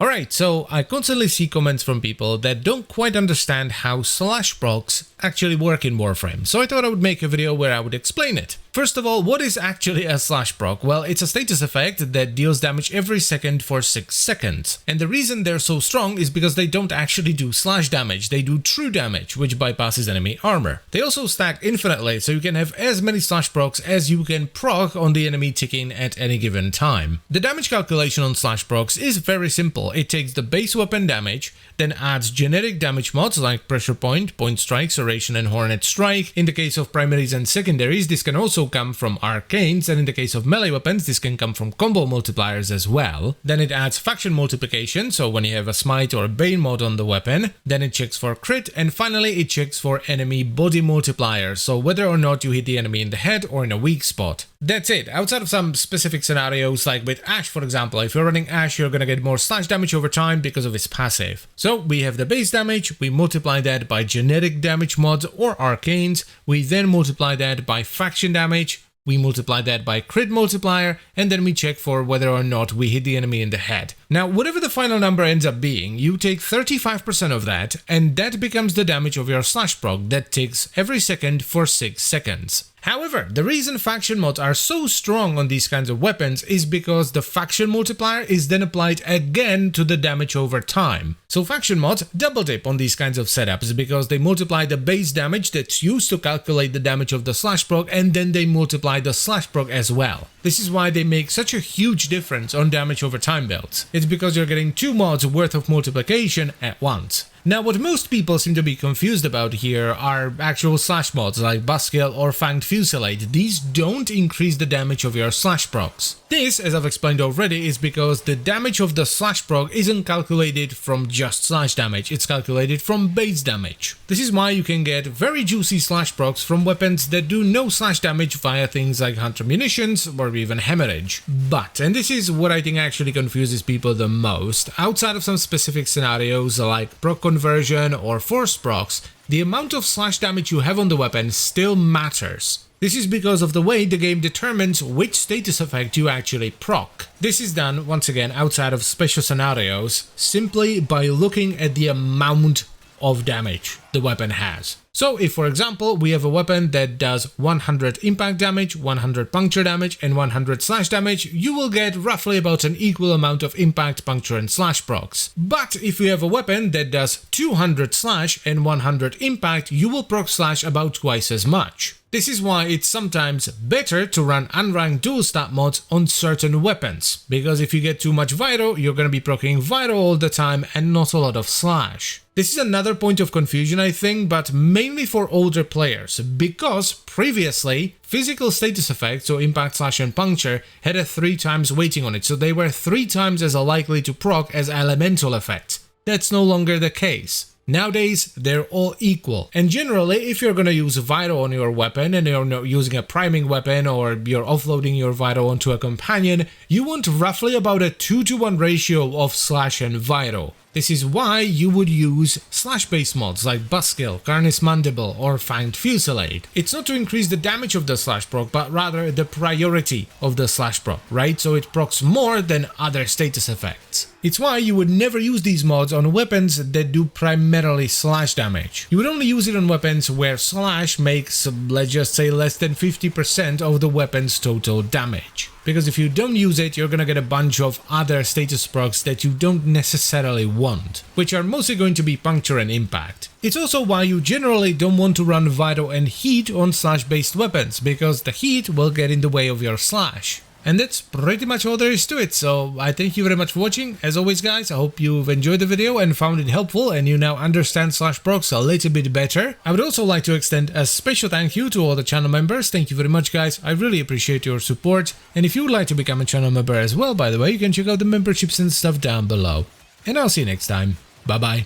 Alright, so I constantly see comments from people that don't quite understand how slash procs actually work in Warframe, so I thought I would make a video where I would explain it. First of all, what is actually a slash proc? Well, it's a status effect that deals damage every second for 6 seconds. And the reason they're so strong is because they don't actually do slash damage, they do true damage, which bypasses enemy armor. They also stack infinitely, so you can have as many slash procs as you can proc on the enemy ticking at any given time. The damage calculation on slash procs is very simple. It takes the base weapon damage, then adds generic damage mods like Pressure Point, Point Strike, Serration and Hornet Strike. In the case of primaries and secondaries, this can also come from arcanes, and in the case of melee weapons, this can come from combo multipliers as well. Then it adds faction multiplication, so when you have a smite or a bane mod on the weapon. Then it checks for crit, and finally it checks for enemy body multiplier, so whether or not you hit the enemy in the head or in a weak spot. That's it. Outside of some specific scenarios, like with Ash for example, if you're running Ash, you're gonna get more slash damage over time because of its passive. So we have the base damage, we multiply that by generic damage mods or arcanes, we then multiply that by faction damage, we multiply that by crit multiplier, and then we check for whether or not we hit the enemy in the head. Now, whatever the final number ends up being, you take 35% of that, and that becomes the damage of your slash proc that ticks every second for 6 seconds. However, the reason faction mods are so strong on these kinds of weapons is because the faction multiplier is then applied again to the damage over time. So faction mods double dip on these kinds of setups because they multiply the base damage that's used to calculate the damage of the slash proc, and then they multiply the slash proc as well. This is why they make such a huge difference on damage over time builds. It's because you're getting 2 mods worth of multiplication at once. Now, what most people seem to be confused about here are actual slash mods like Buzzkill or Fanged Fusillade. These don't increase the damage of your slash procs. This, as I've explained already, is because the damage of the slash proc isn't calculated from just slash damage, it's calculated from base damage. This is why you can get very juicy slash procs from weapons that do no slash damage via things like Hunter Munitions or even Hemorrhage. But, and this is what I think actually confuses people the most, outside of some specific scenarios like proc conversion or force procs, the amount of slash damage you have on the weapon still matters. This is because of the way the game determines which status effect you actually proc. This is done, once again, outside of special scenarios, simply by looking at the amount of damage the weapon has. So if, for example, we have a weapon that does 100 impact damage, 100 puncture damage, and 100 slash damage, you will get roughly about an equal amount of impact, puncture, and slash procs. But if you have a weapon that does 200 slash and 100 impact, you will proc slash about twice as much. This is why it's sometimes better to run unranked dual stat mods on certain weapons, because if you get too much Viro, you're gonna be proccing Viro all the time and not a lot of slash. This is another point of confusion, I think, but mainly for older players, because previously, physical status effects, so impact, slash and puncture, had a 3 times weighting on it, so they were 3 times as likely to proc as elemental effects. That's no longer the case. Nowadays, they're all equal, and generally, if you're gonna use Viro on your weapon and you're not using a priming weapon or you're offloading your Viro onto a companion, you want roughly about a 2-to-1 ratio of slash and Viro. This is why you would use slash-based mods like Buzzkill, Carnis Mandible, or Fanged Fusillade. It's not to increase the damage of the slash proc, but rather the priority of the slash proc, right? So it procs more than other status effects. It's why you would never use these mods on weapons that do primarily slash damage. You would only use it on weapons where slash makes, let's just say, less than 50% of the weapon's total damage. Because if you don't use it, you're gonna get a bunch of other status procs that you don't necessarily want, which are mostly going to be puncture and impact. It's also why you generally don't want to run Viro and heat on slash-based weapons, because the heat will get in the way of your slash. And that's pretty much all there is to it, so I thank you very much for watching. As always guys, I hope you've enjoyed the video and found it helpful and you now understand slash procs a little bit better. I would also like to extend a special thank you to all the channel members. Thank you very much guys, I really appreciate your support. And if you would like to become a channel member as well, by the way, you can check out the memberships and stuff down below. And I'll see you next time. Bye bye.